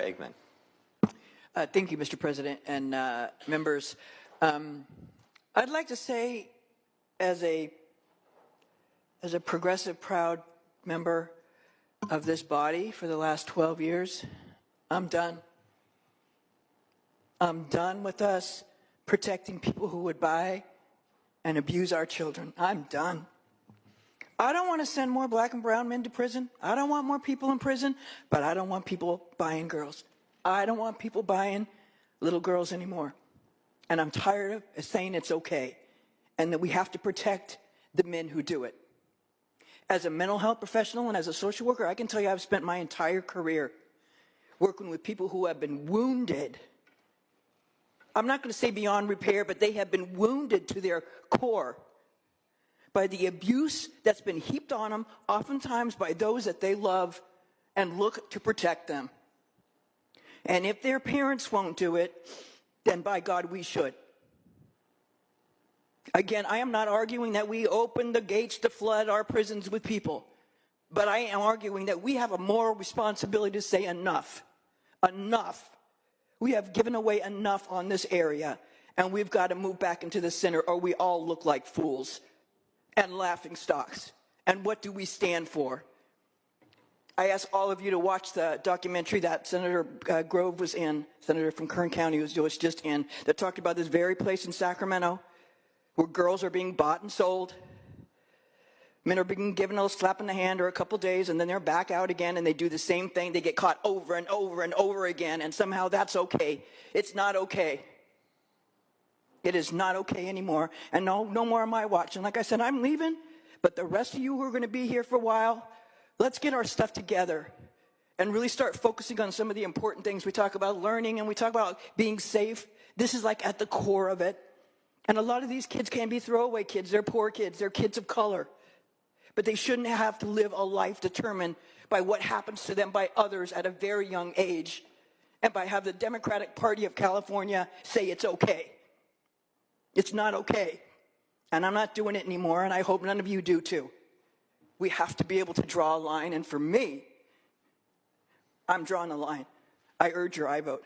Eggman. Thank you, Mr. President and members. I'd like to say, as a progressive, proud member of this body for the last 12 years, I'm done. I'm done with us protecting people who would buy and abuse our children. I'm done. I don't want to send more black and brown men to prison. I don't want more people in prison, but I don't want people buying girls. I don't want people buying little girls anymore. And I'm tired of saying it's okay and that we have to protect the men who do it. As a mental health professional and as a social worker, I can tell you I've spent my entire career working with people who have been wounded. I'm not going to say beyond repair, but they have been wounded to their core by the abuse that's been heaped on them, oftentimes by those that they love and look to protect them. And if their parents won't do it, then by God, we should. Again, I am not arguing that we open the gates to flood our prisons with people, but I am arguing that we have a moral responsibility to say enough. Enough. We have given away enough on this area, and we've got to move back into the center, or we all look like fools and laughing stocks. And what do we stand for? I ask all of you to watch the documentary that Senator Grove was in, Senator from Kern County was just in, that talked about this very place in Sacramento where girls are being bought and sold. Men are being given a slap in the hand or a couple days, and then they're back out again, and they do the same thing. They get caught over and over and over again, and somehow that's okay. It's not okay. It is not okay anymore, and no more am I watching. Like I said, I'm leaving, but the rest of you who are going to be here for a while, let's get our stuff together and really start focusing on some of the important things. We talk about learning, and we talk about being safe. This is like at the core of it. And a lot of these kids can be throwaway kids. They're poor kids. They're kids of color. But they shouldn't have to live a life determined by what happens to them by others at a very young age and by have the Democratic Party of California say it's okay. It's not okay. And I'm not doing it anymore, and I hope none of you do too. We have to be able to draw a line, and for me, I'm drawing a line. I urge your I vote.